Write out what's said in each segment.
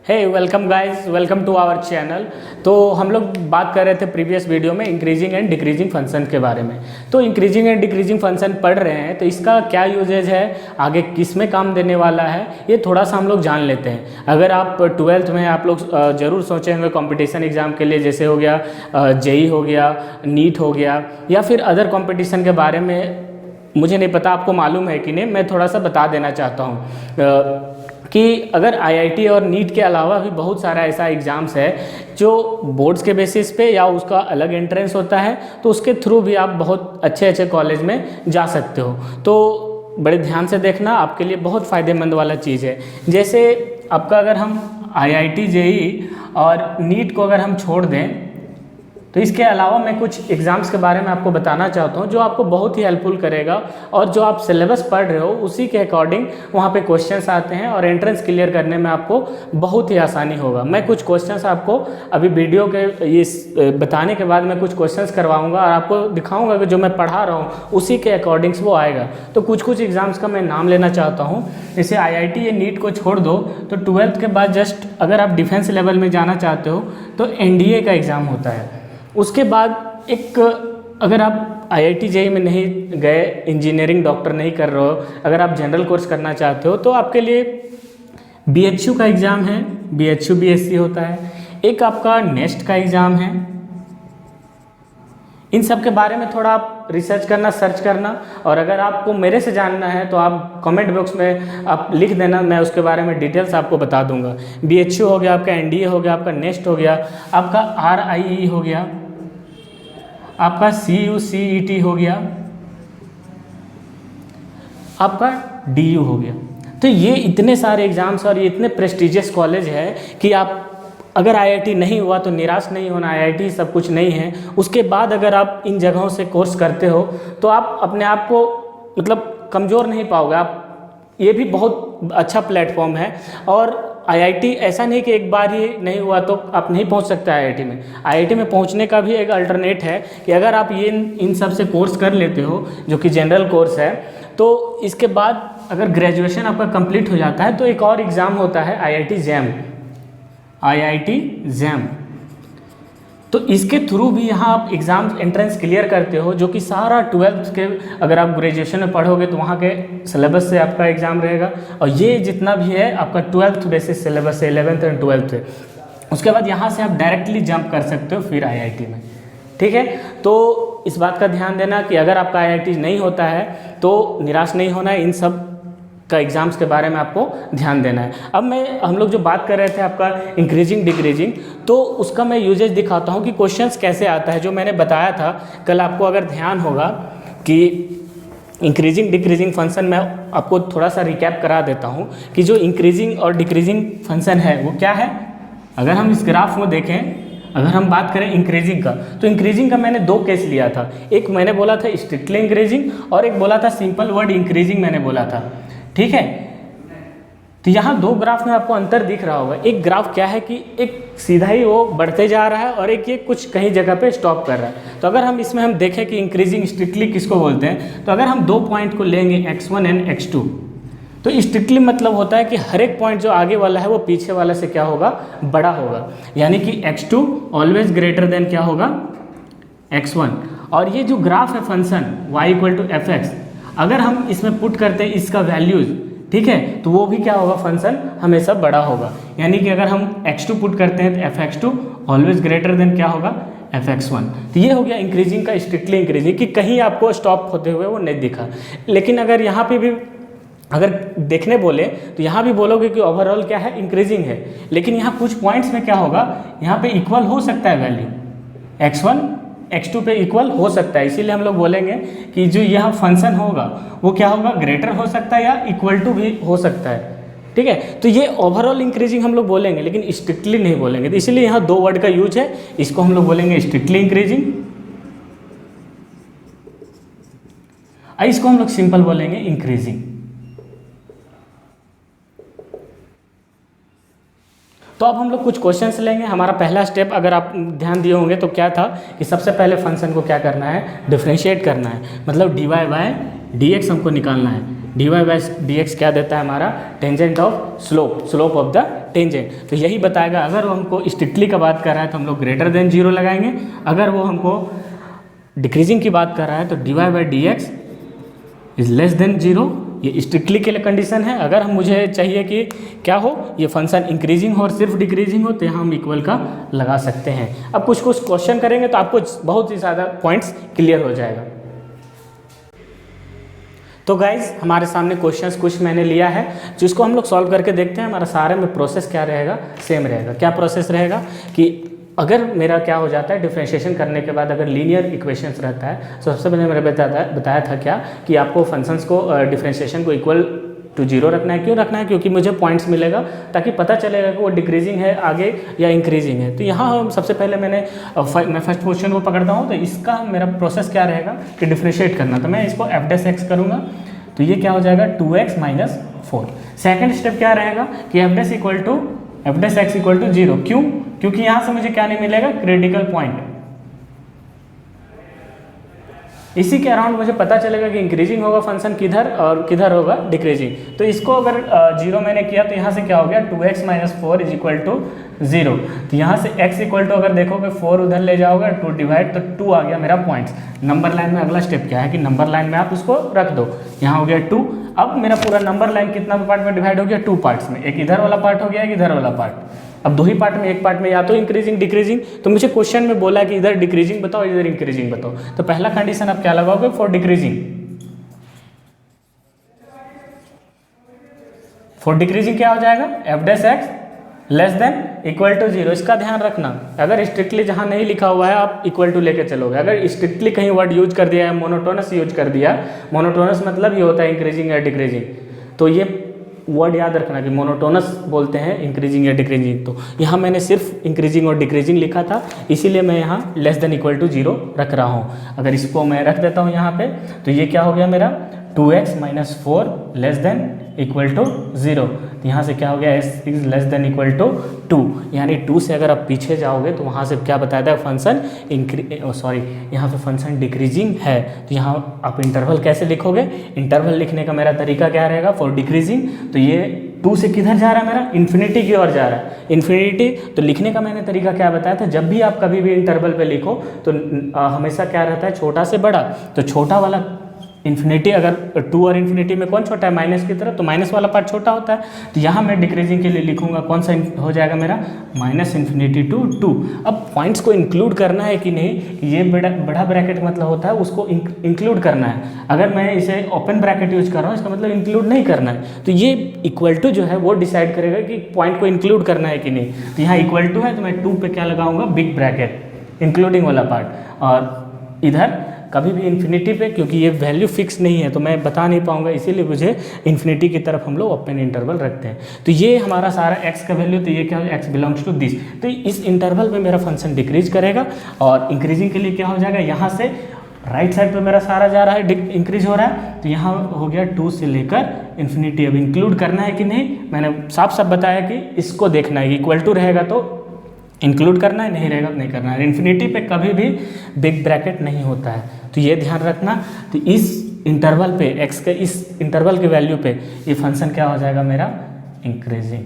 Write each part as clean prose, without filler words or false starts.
Hey welcome guys, welcome to our channel. तो हम लोग बात कर रहे थे प्रीवियस वीडियो में इंक्रीजिंग एंड डिक्रीजिंग फंक्शन के बारे में। तो इंक्रीजिंग एंड डिक्रीजिंग फंक्शन पढ़ रहे हैं तो इसका क्या यूजेज है, आगे किस में काम देने वाला है, ये थोड़ा सा हम लोग जान लेते हैं। अगर आप ट्वेल्थ में आप लोग ज़रूर सोचे होंगे कॉम्पिटिशन एग्ज़ाम के लिए, जैसे हो गया जेई हो गया, नीट हो गया, या फिर अदर कॉम्पिटिशन के बारे में मुझे नहीं पता आपको मालूम है कि नहीं, मैं थोड़ा सा बता देना चाहता हूँ कि अगर आईआईटी और नीट के अलावा भी बहुत सारा ऐसा एग्ज़ाम्स है जो बोर्ड्स के बेसिस पे या उसका अलग एंट्रेंस होता है, तो उसके थ्रू भी आप बहुत अच्छे अच्छे कॉलेज में जा सकते हो। तो बड़े ध्यान से देखना, आपके लिए बहुत फ़ायदेमंद वाला चीज़ है। जैसे आपका अगर हम आईआईटी जेई और नीट को अगर हम छोड़ दें तो इसके अलावा मैं कुछ एग्ज़ाम्स के बारे में आपको बताना चाहता हूँ जो आपको बहुत ही हेल्पफुल करेगा, और जो आप सिलेबस पढ़ रहे हो उसी के अकॉर्डिंग वहाँ पे क्वेश्चंस आते हैं और एंट्रेंस क्लियर करने में आपको बहुत ही आसानी होगा। मैं कुछ क्वेश्चंस आपको अभी वीडियो के ये बताने के बाद मैं कुछ क्वेश्चंस करवाऊँगा और आपको दिखाऊँगा कि जो मैं पढ़ा रहा हूँ उसी के अकॉर्डिंग्स वो आएगा। तो कुछ कुछ एग्ज़ाम्स का मैं नाम लेना चाहता हूँ। जैसे आईआईटी या नीट को छोड़ दो तो ट्वेल्थ के बाद जस्ट अगर आप डिफेंस लेवल में जाना चाहते हो तो एनडीए का एग्ज़ाम होता है। उसके बाद एक, अगर आप आईआईटी जेई में नहीं गए, इंजीनियरिंग डॉक्टर नहीं कर रहे हो, अगर आप जनरल कोर्स करना चाहते हो तो आपके लिए बीएचयू का एग्ज़ाम है, बीएचयू बीएससी होता है। एक आपका नेस्ट का एग्ज़ाम है। इन सब के बारे में थोड़ा आप रिसर्च करना, सर्च करना, और अगर आपको मेरे से जानना है तो आप कमेंट बॉक्स में आप लिख देना, मैं उसके बारे में डिटेल्स आपको बता दूंगा। बीएचयू हो गया, आपका एनडीए हो गया, आपका नेस्ट हो गया, आपका आरआईई हो गया, आपका सीयूसीईटी हो गया, आपका डीयू हो गया। तो ये इतने सारे एग्ज़ाम्स और ये इतने प्रेस्टिजियस कॉलेज है कि आप अगर आईआईटी नहीं हुआ तो निराश नहीं होना, आईआईटी सब कुछ नहीं है। उसके बाद अगर आप इन जगहों से कोर्स करते हो तो आप अपने आप को मतलब कमज़ोर नहीं पाओगे आप। ये भी बहुत अच्छा प्लेटफॉर्म है। और आईआईटी ऐसा नहीं कि एक बार ही नहीं हुआ तो आप नहीं पहुंच सकते आईआईटी में। आईआईटी में पहुंचने का भी एक अल्टरनेट है कि अगर आप ये इन सब से कोर्स कर लेते हो जो कि जनरल कोर्स है, तो इसके बाद अगर ग्रेजुएशन आपका कंप्लीट हो जाता है तो एक और एग्ज़ाम होता है आईआईटी जैम, आईआईटी जैम। तो इसके थ्रू भी यहाँ आप एग्ज़ाम एंट्रेंस क्लियर करते हो, जो कि सारा ट्वेल्थ के, अगर आप ग्रेजुएशन में पढ़ोगे तो वहाँ के सिलेबस से आपका एग्ज़ाम रहेगा, और ये जितना भी है आपका ट्वेल्थ बेसिस सिलेबस है, 11th एंड 12th है। उसके बाद यहाँ से आप डायरेक्टली जंप कर सकते हो फिर आईआईटी में। ठीक है, तो इस बात का ध्यान देना कि अगर आपका आईआईटी नहीं होता है तो निराश नहीं होना है। इन सब का एग्ज़ाम्स के बारे में आपको ध्यान देना है। अब हम लोग जो बात कर रहे थे आपका इंक्रीजिंग डिक्रीजिंग, तो उसका मैं यूजेज दिखाता हूँ कि क्वेश्चंस कैसे आता है। जो मैंने बताया था कल, आपको अगर ध्यान होगा कि इंक्रीजिंग डिक्रीजिंग फंक्शन, मैं आपको थोड़ा सा रिकैप करा देता हूँ कि जो इंक्रीजिंग और डिक्रीजिंग फंक्शन है वो क्या है। अगर हम इस ग्राफ में देखें, अगर हम बात करें इंक्रीजिंग का, तो इंक्रीजिंग का मैंने दो केस लिया था। एक मैंने बोला था स्ट्रिक्टली इंक्रीजिंग और एक बोला था सिंपल वर्ड इंक्रीजिंग मैंने बोला था। ठीक है, तो यहाँ दो ग्राफ में आपको अंतर दिख रहा होगा। एक ग्राफ क्या है कि एक सीधा ही वो बढ़ते जा रहा है और एक ये कुछ कहीं जगह पे स्टॉप कर रहा है। तो अगर हम इसमें हम देखें कि इंक्रीजिंग स्ट्रिक्टली किसको बोलते हैं, तो अगर हम दो पॉइंट को लेंगे x1 एंड x2, तो स्ट्रिक्टली मतलब होता है कि हर एक पॉइंट जो आगे वाला है वो पीछे वाला से क्या होगा, बड़ा होगा। यानी कि x2 ऑलवेज ग्रेटर देन क्या होगा, x1। और ये जो ग्राफ है फंक्शन y = fx, अगर हम इसमें पुट करते हैं इसका वैल्यूज़, ठीक है, तो वो भी क्या होगा, फंक्शन हमेशा बड़ा होगा। यानी कि अगर हम x2 पुट करते हैं तो fx2 ऑलवेज ग्रेटर देन क्या होगा, fx1। तो ये हो गया इंक्रीजिंग का स्ट्रिक्टली इंक्रीजिंग, कि कहीं आपको स्टॉप होते हुए वो नहीं दिखा। लेकिन अगर यहाँ पे भी अगर देखने बोले तो यहाँ भी बोलोगे कि ओवरऑल क्या है, इंक्रीजिंग है। लेकिन यहाँ कुछ पॉइंट्स में क्या होगा, यहाँ पे इक्वल हो सकता है वैल्यू, x1 x2 पे इक्वल हो सकता है। इसीलिए हम लोग बोलेंगे कि जो यह फंक्शन होगा वो क्या होगा, ग्रेटर हो सकता है या इक्वल टू भी हो सकता है। ठीक है, तो ये ओवरऑल इंक्रीजिंग हम लोग बोलेंगे लेकिन स्ट्रिक्टली नहीं बोलेंगे। तो इसीलिए यहाँ दो वर्ड का यूज है। इसको हम लोग बोलेंगे स्ट्रिक्टली इंक्रीजिंग, और इसको हम लोग सिंपल बोलेंगे इंक्रीजिंग। तो अब हम लोग कुछ क्वेश्चंस लेंगे। हमारा पहला स्टेप अगर आप ध्यान दिए होंगे तो क्या था कि सबसे पहले फंक्शन को क्या करना है, डिफरेंशिएट करना है। मतलब dy बाय dx हमको निकालना है। dy बाई डी एक्स क्या देता है हमारा, tangent of slope of the tangent. तो यही बताएगा। अगर वो हमको स्ट्रिक्टली का बात कर रहा है तो हम लोग ग्रेटर देन 0 लगाएंगे, अगर वो हमको डिक्रीजिंग की बात कर रहा है तो dy by D x is less then 0, ये स्ट्रिक्टली के लिए कंडीशन है। अगर हम मुझे चाहिए कि क्या हो, ये फंक्शन इंक्रीजिंग हो और सिर्फ डिक्रीजिंग हो, तो यहाँ हम इक्वल का लगा सकते हैं। अब कुछ क्वेश्चन करेंगे तो आपको बहुत ही ज़्यादा पॉइंट्स क्लियर हो जाएगा। तो गाइज हमारे सामने क्वेश्चंस कुछ मैंने लिया है, जिसको हम लोग सॉल्व करके देखते हैं। हमारा सारे में प्रोसेस क्या रहेगा, सेम रहेगा। क्या प्रोसेस रहेगा कि अगर मेरा क्या हो जाता है, डिफ्रेंशिएशन करने के बाद अगर लीनियर इक्वेशंस रहता है, तो सबसे पहले मैंने बताया था क्या कि आपको फंक्शंस को डिफ्रेंशिएशन को इक्वल टू 0 रखना है। क्यों रखना है, क्योंकि मुझे पॉइंट्स मिलेगा ताकि पता चलेगा कि वो डिक्रीजिंग है आगे या इंक्रीजिंग है। तो यहाँ हम सबसे पहले मैं फर्स्ट क्वेश्चन को पकड़ता हूँ, तो इसका मेरा प्रोसेस क्या रहेगा कि डिफ्रेंशिएट करना। तो मैं इसको एफ डैश एक्स करूँगा, तो ये क्या हो जाएगा 2x माइनस 4। सेकेंड स्टेप क्या रहेगा कि f dash x equal to 0। क्यों, क्योंकि यहाँ से मुझे क्या नहीं मिलेगा, क्रिटिकल पॉइंट। इसी के अराउंड मुझे पता चलेगा कि इंक्रीजिंग होगा फंक्शन किधर और किधर होगा डिक्रीजिंग। तो इसको अगर 0 मैंने किया तो यहाँ से क्या हो गया 2x minus 4 is equal to 0। तो यहाँ से x इक्वल टू अगर देखोगे 4 उधर ले जाओगे 2 डिवाइड, तो 2 आ गया मेरा पॉइंट्स। नंबर लाइन में अगला स्टेप क्या है कि नंबर लाइन में आप उसको रख दो। यहाँ हो गया 2। अब मेरा पूरा नंबर लाइन कितना पार्ट में डिवाइड हो गया, 2 पार्ट्स में। एक इधर वाला पार्ट हो गया, एक इधर वाला पार्ट। अब 2 ही पार्ट में, एक पार्ट में या तो इंक्रीजिंग डिक्रीजिंग। तो मुझे क्वेश्चन में बोला कि इधर डिक्रीजिंग बताओ, इधर इंक्रीजिंग बताओ। तो पहला कंडीशन आप क्या लगाओगे, फॉर डिक्रीजिंग। फॉर डिक्रीजिंग क्या हो जाएगा, f dash x less than equal to 0। इसका ध्यान रखना, अगर स्ट्रिक्टली जहाँ नहीं लिखा हुआ है आप इक्वल टू लेके चलोगे। अगर स्ट्रिक्टली कहीं वर्ड यूज कर दिया है, मोनोटोनस यूज कर दिया, मोनोटोनस मतलब ये होता है इंक्रीजिंग या डिक्रीजिंग, तो ये वर्ड याद रखना कि मोनोटोनस बोलते हैं इंक्रीजिंग या डिक्रीजिंग। तो यहाँ मैंने सिर्फ इंक्रीजिंग और डिक्रीजिंग लिखा था, इसीलिए मैं यहाँ लेस देन इक्वल टू 0 रख रहा हूँ। अगर इसको मैं रख देता हूँ यहाँ पे, तो ये क्या हो गया मेरा 2x minus 4 less than equal to 0। तो यहाँ से क्या हो गया, s is less than equal to 2। यानी 2 से अगर आप पीछे जाओगे तो वहाँ से क्या बताया था, फंक्शन यहाँ पे फंक्शन डिक्रीजिंग है। तो यहाँ आप इंटरवल कैसे लिखोगे, इंटरवल लिखने का मेरा तरीका क्या रहेगा, फॉर डिक्रीजिंग। तो ये 2 से किधर जा रहा है, मेरा इन्फिनिटी की ओर जा रहा है, इन्फिनिटी। तो लिखने का मैंने तरीका क्या बताया था, जब भी आप कभी भी इंटरवल पे लिखो तो हमेशा क्या रहता है, छोटा से बड़ा। तो छोटा वाला इन्फिनिटी, अगर 2 और इन्फिनिटी में कौन छोटा है, माइनस की तरफ, तो माइनस वाला पार्ट छोटा होता है। तो यहाँ मैं डिक्रीजिंग के लिए लिखूंगा, कौन सा हो जाएगा मेरा, माइनस इन्फिनिटी टू 2। अब पॉइंट्स को इंक्लूड करना है कि नहीं, ये बड़ा ब्रैकेट मतलब होता है उसको इंक्लूड करना है। अगर मैं इसे ओपन ब्रैकेट यूज कर रहा हूँ, इसका मतलब इंक्लूड नहीं करना है। तो ये इक्वल टू जो है वो डिसाइड करेगा कि पॉइंट को इंक्लूड करना है कि नहीं। तो यहाँ इक्वल टू है तो मैं 2 पे क्या लगाऊंगा, बिग ब्रैकेट, इंक्लूडिंग वाला पार्ट। और इधर कभी भी इन्फिनिटी पे, क्योंकि ये वैल्यू फिक्स नहीं है तो मैं बता नहीं पाऊंगा, इसीलिए मुझे इन्फिनिटी की तरफ हम लोग ओपन इंटरवल रखते हैं। तो ये हमारा सारा x का वैल्यू, तो ये क्या है, x बिलोंग्स टू दिस। तो इस इंटरवल में मेरा फंक्शन डिक्रीज करेगा। और इंक्रीजिंग के लिए क्या हो जाएगा, यहाँ से राइट साइड पे मेरा सारा जा रहा है, इंक्रीज हो रहा है। तो यहाँ हो गया 2 से लेकर इन्फिनिटी। अब इंक्लूड करना है कि नहीं, मैंने साफ साफ बताया कि इसको देखना है, इक्वल टू रहेगा तो इंक्लूड करना है, नहीं रहेगा तो नहीं करना है। इन्फिनिटी पे कभी भी बिग ब्रैकेट नहीं होता है, तो ये ध्यान रखना। तो इस इंटरवल पे, x के इस इंटरवल के वैल्यू पे ये फंक्शन क्या हो जाएगा मेरा, इंक्रीजिंग।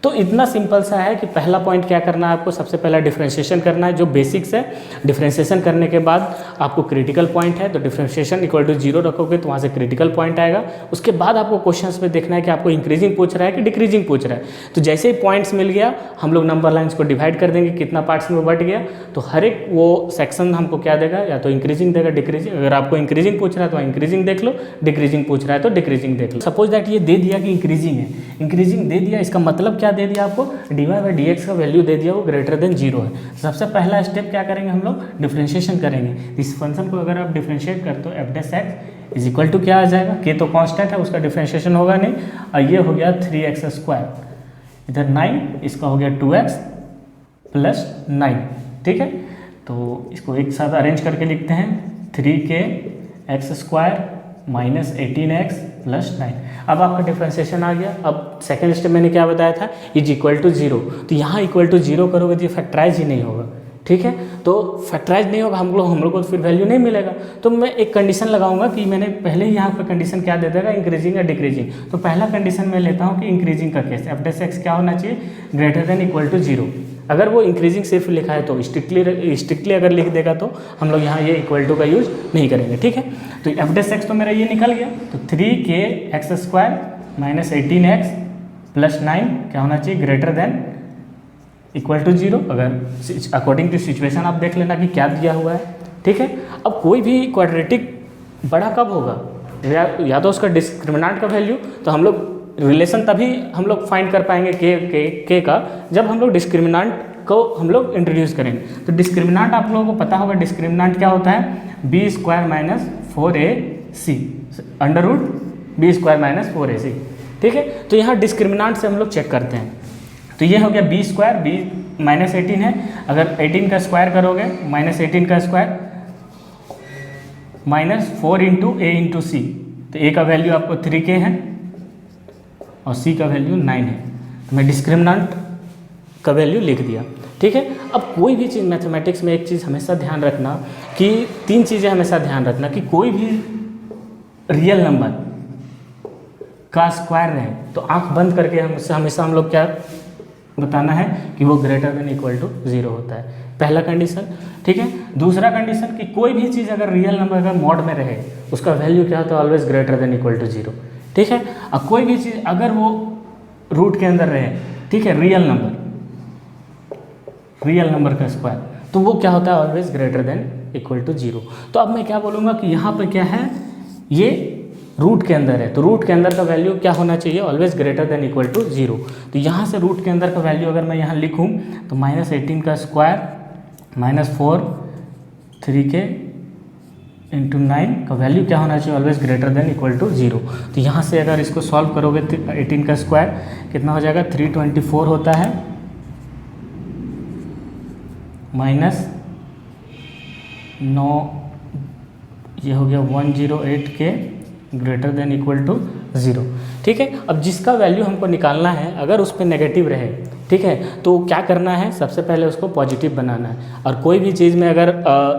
तो इतना सिंपल सा है कि पहला पॉइंट क्या करना है आपको, सबसे पहला डिफ्रेंशिएशन करना है, जो बेसिक्स है। डिफ्रेंशिएशन करने के बाद आपको क्रिटिकल पॉइंट है, तो डिफ्रेंशिएशन इक्वल टू 0 रखोगे तो वहाँ से क्रिटिकल पॉइंट आएगा। उसके बाद आपको क्वेश्चंस में देखना है कि आपको इंक्रीजिंग पूछ रहा है कि डिक्रीजिंग पूछ रहा है। तो जैसे ही पॉइंट्स मिल गया, हम लोग नंबर लाइन्स को डिवाइड कर देंगे, कितना पार्ट्स में बट गया, तो हर एक वो सेक्शन हमको क्या देगा, या तो इंक्रीजिंग देगा, डिक्रीजिंग। अगर आपको इंक्रीजिंग पूछ रहा है तो इंक्रीजिंग देख लो, डिक्रीजिंग पूछ रहा है तो डिक्रीजिंग देख लो। सपोज दैट ये दे दिया कि इंक्रीजिंग है, इंक्रीजिंग दे दिया, इसका मतलब क्या दे दिया आपको, dy बाई डी एक्स का वैल्यू दे दिया, वो ग्रेटर देन 0 है। सबसे पहला स्टेप क्या करेंगे हम लोग, डिफ्रेंशिएशन करेंगे। इस फंक्शन को अगर आप डिफ्रेंशिएट करते हो, f dash x is equal to क्या आ जाएगा, के तो कांस्टेंट है, उसका डिफ्रेंशिएशन होगा नहीं। और ये हो गया 3x स्क्वायर, इधर 9, इसका हो गया 2x प्लस 9, ठीक है। तो इसको एक साथ अरेंज करके लिखते हैं, 3k x² minus 18x plus 9। अब आपका डिफ्रेंशिएशन आ गया। अब सेकेंड स्टेप मैंने क्या बताया था, इज इक्वल टू 0। तो यहाँ इक्वल टू 0 करोगे तो ये फैक्टराइज ही नहीं होगा, ठीक है। तो फैक्टराइज नहीं होगा हम लोग को फिर वैल्यू नहीं मिलेगा। तो मैं एक कंडीशन लगाऊंगा कि मैंने पहले ही यहाँ पे कंडीशन क्या दे देगा, इंक्रीजिंग या डिक्रीजिंग। तो पहला कंडीशन मैं लेता हूँ कि इंक्रीजिंग का केस एफ डेस एक्स क्या होना चाहिए, ग्रेटर देन इक्वल टू 0। अगर वो इंक्रीजिंग सिर्फ लिखा है तो स्ट्रिक्टली अगर लिख देगा तो हम लोग यहाँ ये इक्वल टू का यूज नहीं करेंगे, ठीक है। तो एफ डेस एक्स तो मेरा ये निकल गया। तो 3k² माइनस 18x प्लस 9 क्या होना चाहिए, ग्रेटर देन इक्वल टू 0। अगर अकॉर्डिंग टू सिचुएशन आप देख लेना कि क्या दिया हुआ है, ठीक है। अब कोई भी क्वाड्रेटिक बड़ा कब होगा, या तो उसका डिस्क्रिमिनेंट का वैल्यू, तो हम लोग रिलेशन तभी हम लोग फाइंड कर पाएंगे के का जब हम लोग डिस्क्रिमिनेंट को हम लोग इंट्रोड्यूस करेंगे। तो डिस्क्रिमिनेंट आप लोगों को पता होगा, डिस्क्रिमिनेंट क्या होता है, b² minus 4ac under root b² minus 4ac, ठीक है। तो यहाँ डिस्क्रिमिनेंट से हम लोग चेक करते हैं। तो ये हो गया b², b माइनस 18 है, अगर 18 का स्क्वायर करोगे माइनस 18 का square minus 4 into a into C, तो a का वैल्यू आपको 3k है और c का वैल्यू 9 है। तो मैं डिस्क्रिमिनेंट का वैल्यू लिख दिया, ठीक है। अब कोई भी चीज़ मैथमेटिक्स में एक चीज़ हमेशा ध्यान रखना कि 3 चीज़ें हमेशा ध्यान रखना कि कोई भी रियल नंबर का स्क्वायर रहे तो आंख बंद करके हमेशा हम लोग क्या बताना है कि वो ग्रेटर देन इक्वल टू 0 होता है, पहला कंडीशन, ठीक है। दूसरा कंडीशन कि कोई भी चीज़ अगर रियल नंबर का मॉड में रहे उसका वैल्यू क्या होता है, always greater than equal to 0, ठीक है। अब कोई भी चीज़ अगर वो रूट के अंदर रहे, ठीक है, रियल नंबर का स्क्वायर, तो वो क्या होता है, always greater than equal to 0। तो अब मैं क्या बोलूँगा कि यहाँ पर क्या है, ये रूट के अंदर है, तो रूट के अंदर का वैल्यू क्या होना चाहिए, always greater than equal to 0। तो यहाँ से रूट के अंदर का वैल्यू अगर मैं यहाँ लिखूँ तो माइनस 18 का स्क्वायर माइनस 4 3k इंटू 9 का वैल्यू क्या होना चाहिए, always greater than equal to 0। तो यहाँ से अगर इसको सॉल्व करोगे तो 18 का स्क्वायर कितना हो जाएगा, 324 होता है, माइनस 9 ये हो गया 108k greater than equal to 0, ठीक है। अब जिसका वैल्यू हमको निकालना है अगर उस पर नेगेटिव रहे, ठीक है, तो क्या करना है, सबसे पहले उसको पॉजिटिव बनाना है। और कोई भी चीज़ में अगर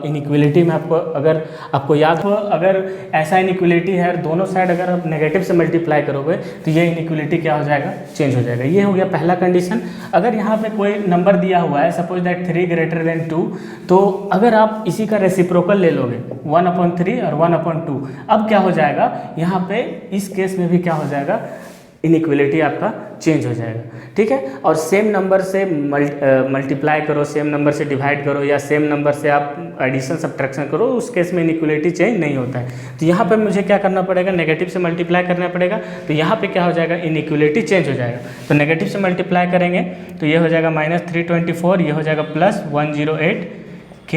इनइक्वलिटी में आपको याद हो, अगर ऐसा इनइक्वलिटी है दोनों साइड अगर आप नेगेटिव से मल्टीप्लाई करोगे तो ये इनइक्वलिटी क्या हो जाएगा, चेंज हो जाएगा। ये हो गया पहला कंडीशन। अगर यहाँ पे कोई नंबर दिया हुआ है, सपोज दैट 3 ग्रेटर देन 2, तो अगर आप इसी का रेसिप्रोकल ले लोगे 1/3 और 1/2, अब क्या हो जाएगा, यहाँ पे इस केस में भी क्या हो जाएगा, इनइक्वलिटी आपका चेंज हो जाएगा, ठीक है। और सेम नंबर से मल्टीप्लाई करो, सेम नंबर से डिवाइड करो, या सेम नंबर से आप एडिशन सब्ट्रैक्शन करो, उस केस में इनइक्वलिटी चेंज नहीं होता है। तो यहाँ पे मुझे क्या करना पड़ेगा, नेगेटिव से मल्टीप्लाई करना पड़ेगा। तो यहाँ पे क्या हो जाएगा, इनइक्वलिटी चेंज हो जाएगा। तो नेगेटिव से मल्टीप्लाई करेंगे तो ये हो जाएगा माइनस 324, ये हो जाएगा plus 108k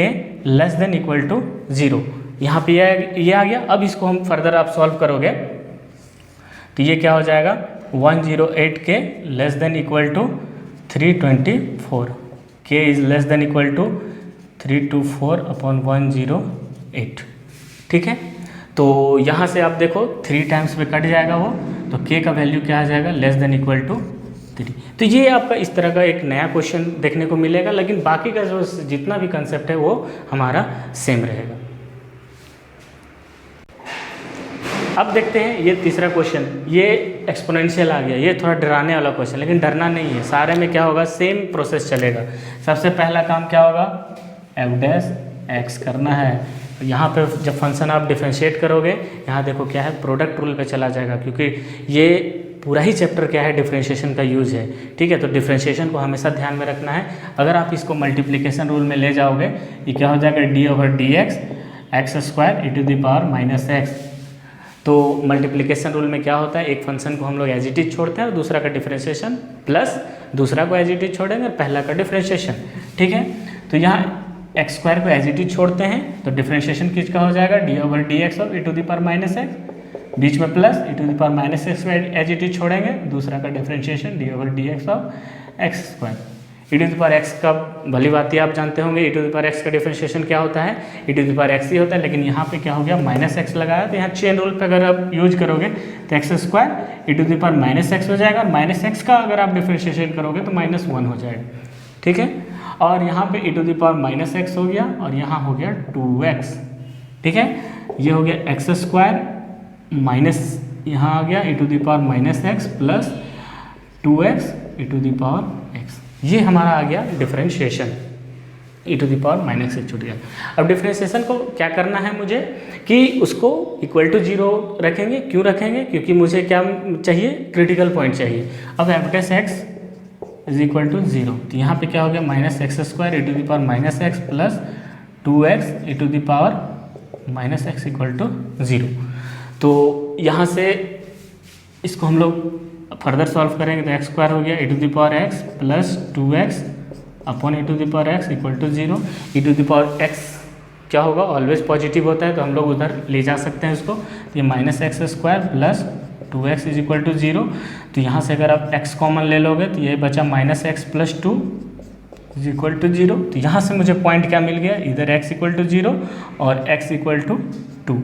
less than equal to 0। यहाँ पे ये आ गया। अब इसको हम फर्दर आप सॉल्व करोगे तो ये क्या हो जाएगा, 108k less than equal to 324, k is less than equal to 324/108, ठीक है। तो यहाँ से आप देखो 3 टाइम्स में कट जाएगा वो, तो k का वैल्यू क्या आ जाएगा, लेस देन इक्वल टू 3। तो ये आपका इस तरह का एक नया क्वेश्चन देखने को मिलेगा, लेकिन बाकी का जो जितना भी कंसेप्ट है वो हमारा सेम रहेगा। अब देखते हैं ये तीसरा क्वेश्चन, ये एक्सपोनेंशियल आ गया, ये थोड़ा डराने वाला क्वेश्चन, लेकिन डरना नहीं है, सारे में क्या होगा, सेम प्रोसेस चलेगा। सबसे पहला काम क्या होगा, f' करना है। यहाँ पे जब फंक्शन आप डिफरेंशिएट करोगे, यहाँ देखो क्या है, प्रोडक्ट रूल पे चला जाएगा, क्योंकि ये पूरा ही चैप्टर क्या है, डिफरेंशिएशन का यूज़ है, ठीक है। तो डिफरेंशिएशन को हमेशा ध्यान में रखना है। अगर आप इसको मल्टीप्लिकेशन रूल में ले जाओगे, ये क्या हो जाएगा, d/dx x² e⁻⁻x। तो मल्टीप्लिकेशन रूल में क्या होता है, एक फंक्शन को हम लोग एज इट इज छोड़ते हैं और दूसरा का डिफरेंशिएशन, प्लस दूसरा को एज इट इज छोड़ेंगे और पहला का डिफरेंशिएशन, ठीक है। तो यहाँ x² को एज इट इज छोड़ते हैं तो डिफरेंशिएशन किसका हो जाएगा, d/dx e⁻⁻x, बीच में प्लस e⁻⁻x को एज इट इज छोड़ेंगे, दूसरा का डिफरेंशिएशन d/dx x²। e⁻x का भली बात ही आप जानते होंगे, e⁻x का डिफरेंशिएशन क्या होता है, e⁻x ही होता है, लेकिन यहाँ पे क्या हो गया, -x लगाया, तो यहाँ चेन रूल पे अगर आप यूज करोगे तो x² e⁻⁻x हो जाएगा, और -x का अगर आप डिफरेंशिएशन करोगे तो -1 हो जाएगा, ठीक है। और यहाँ पे e to the power minus x हो गया और यहाँ हो गया 2x, ठीक है। ये हो गया एक्स स्क्वायर माइनस यहाँ आ गया e to the power minus x plus 2x e to the power x। ये हमारा आ गया differentiation, e to the power minus x छूट गया। अब डिफरेंशिएशन को क्या करना है मुझे कि उसको इक्वल टू 0 रखेंगे। क्यों रखेंगे? क्योंकि मुझे क्या चाहिए, क्रिटिकल पॉइंट चाहिए। अब f dash x is equal to 0, तो यहाँ पे क्या हो गया minus x square e to the power minus x plus 2x e to the power minus x equal to 0। तो यहाँ से इसको हम लोग फर्दर सॉल्व करेंगे तो एक्स स्क्वायर हो गया e to the power x plus 2x upon e to the power x equal to 0। e to the power x क्या होगा, ऑलवेज पॉजिटिव होता है तो हम लोग उधर ले जा सकते हैं उसको। तो ये minus x square plus 2x is equal to 0। तो यहाँ से अगर आप x कॉमन ले लोगे तो ये बचा minus x plus 2 is equal to 0। तो यहाँ से मुझे पॉइंट क्या मिल गया, इधर x इक्वल टू 0 और x इक्वल टू 2।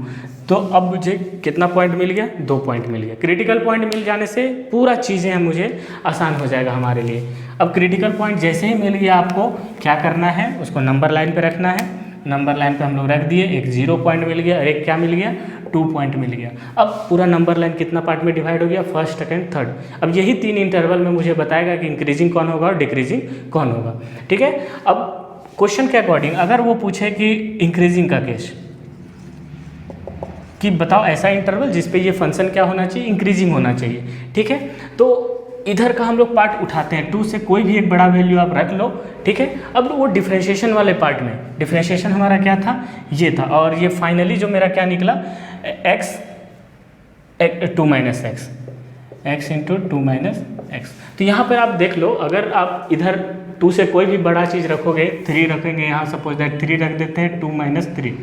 तो अब मुझे कितना पॉइंट मिल गया, 2 पॉइंट मिल गया। क्रिटिकल पॉइंट मिल जाने से पूरा चीज़ें हैं मुझे आसान हो जाएगा हमारे लिए। अब क्रिटिकल पॉइंट जैसे ही मिल गया आपको क्या करना है, उसको नंबर लाइन पे रखना है। नंबर लाइन पे हम लोग रख दिए, एक 0 पॉइंट मिल गया और एक क्या मिल गया, 2 पॉइंट मिल गया। अब पूरा नंबर लाइन कितना पार्ट में डिवाइड हो गया, फर्स्ट, सेकंड, थर्ड। अब यही 3 इंटरवल में मुझे बताएगा कि इंक्रीजिंग कौन होगा और डिक्रीजिंग कौन होगा, ठीक है। अब क्वेश्चन के अकॉर्डिंग अगर वो पूछे कि इंक्रीजिंग का केस, कि बताओ ऐसा इंटरवल जिस पे ये फंक्शन क्या होना चाहिए, इंक्रीजिंग होना चाहिए, ठीक है। तो इधर का हम लोग पार्ट उठाते हैं, 2 से कोई भी एक बड़ा वैल्यू आप रख लो, ठीक है। अब वो डिफरेंशिएशन वाले पार्ट में, डिफरेंशिएशन हमारा क्या था, ये था। और ये फाइनली जो मेरा क्या निकला, x 2 minus x, x into 2 minus x. तो यहाँ पर आप देख लो, अगर आप इधर 2 से कोई भी बड़ा चीज़ रखोगे, 3 रखेंगे, यहाँ सपोज दैट 3 रख देते हैं, 2 माइनस 3,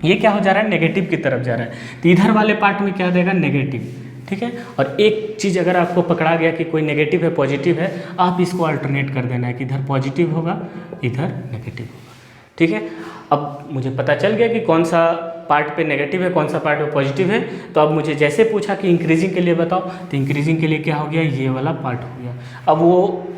ये क्या हो जा रहा है, नेगेटिव की तरफ जा रहा है। तो इधर वाले पार्ट में क्या देगा, नेगेटिव, ठीक है। और एक चीज़ अगर आपको पकड़ा गया कि कोई नेगेटिव है पॉजिटिव है, आप इसको अल्टरनेट कर देना है कि इधर पॉजिटिव होगा इधर नेगेटिव होगा, ठीक है। अब मुझे पता चल गया कि कौन सा पार्ट पे नेगेटिव है, कौन सा पार्ट पे पॉजिटिव है। तो अब मुझे जैसे पूछा कि इंक्रीजिंग के लिए बताओ, तो इंक्रीजिंग के लिए क्या हो गया, ये वाला पार्ट हो गया। अब वो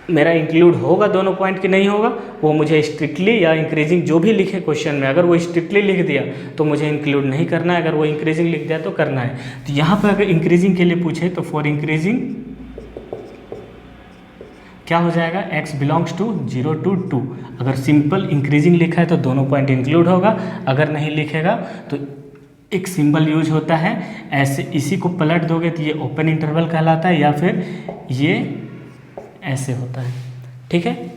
मेरा इंक्लूड होगा दोनों पॉइंट की नहीं होगा, वो मुझे स्ट्रिक्टली या इंक्रीजिंग जो भी लिखे क्वेश्चन में, अगर वो स्ट्रिक्टली लिख दिया तो मुझे इंक्लूड नहीं करना है, अगर वो इंक्रीजिंग लिख दिया तो करना है। तो यहाँ पर अगर इंक्रीजिंग के लिए पूछे तो फॉर इंक्रीजिंग क्या हो जाएगा, x बिलोंग्स टू 0 to 2। अगर सिंपल इंक्रीजिंग लिखा है तो दोनों पॉइंट इंक्लूड होगा, अगर नहीं लिखेगा तो एक सिंबल यूज होता है ऐसे, इसी को पलट दोगे तो ये ओपन इंटरवल कहलाता है, या फिर ये ऐसे होता है, ठीक है।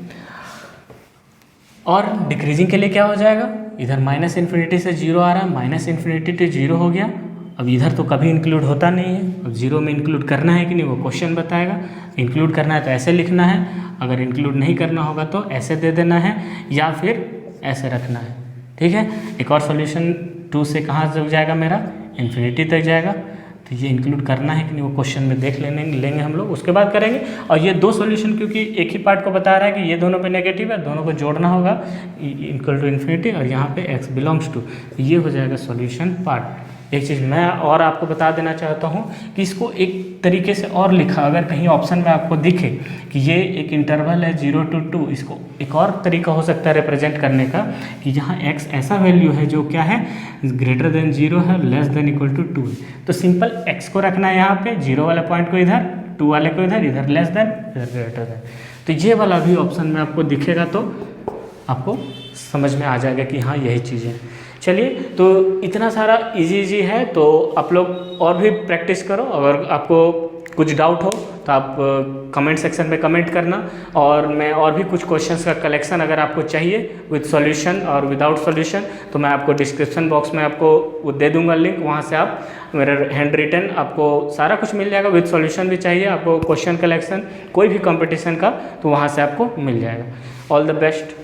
और डिक्रीजिंग के लिए क्या हो जाएगा, इधर माइनस इन्फिनिटी से 0 आ रहा है, माइनस इन्फिनिटी टू 0 हो गया। अब इधर तो कभी इंक्लूड होता नहीं है, अब 0 में इंक्लूड करना है कि नहीं वो क्वेश्चन बताएगा। इंक्लूड करना है तो ऐसे लिखना है, अगर इंक्लूड नहीं करना होगा तो ऐसे दे देना है, या फिर ऐसे रखना है, ठीक है। एक और सॉल्यूशन 2 से कहाँ तक जाएगा मेरा, इन्फिनिटी तक जाएगा। तो ये इंक्लूड करना है कि नहीं वो क्वेश्चन में देख लेंगे हम लोग, उसके बाद करेंगे। और ये 2 सॉल्यूशन क्योंकि एक ही पार्ट को बता रहा है कि ये दोनों पे नेगेटिव है, दोनों को जोड़ना होगा इक्वल टू इन्फिनिटी, और यहाँ पे x बिलोंग्स टू, ये हो जाएगा सॉल्यूशन पार्ट। एक चीज़ मैं और आपको बता देना चाहता हूँ कि इसको एक तरीके से और लिखा, अगर कहीं ऑप्शन में आपको दिखे कि ये एक इंटरवल है 0 to 2, इसको एक और तरीका हो सकता है रिप्रेजेंट करने का कि यहाँ x ऐसा वैल्यू है जो क्या है, ग्रेटर देन 0 है, लेस देन इक्वल टू 2 है। तो सिंपल x को रखना है यहाँ पे, 0 वाले पॉइंट को इधर, 2 वाले को इधर लेस देन, इधर ग्रेटर देन। तो ये वाला भी ऑप्शन में आपको दिखेगा तो आपको समझ में आ जाएगा कि हाँ यही चीज़ें। चलिए, तो इतना सारा इजी है, तो आप लोग और भी प्रैक्टिस करो। अगर आपको कुछ डाउट हो तो आप कमेंट सेक्शन में कमेंट करना, और मैं और भी कुछ क्वेश्चंस का कलेक्शन अगर आपको चाहिए विद सॉल्यूशन और विदाउट सॉल्यूशन, तो मैं आपको डिस्क्रिप्शन बॉक्स में आपको वो दे दूंगा लिंक, वहाँ से आप मेरा हैंड रिटन आपको सारा कुछ मिल जाएगा। विद सॉल्यूशन भी चाहिए आपको, क्वेश्चन कलेक्शन कोई भी कंपटीशन का, तो वहाँ से आपको मिल जाएगा। All the best.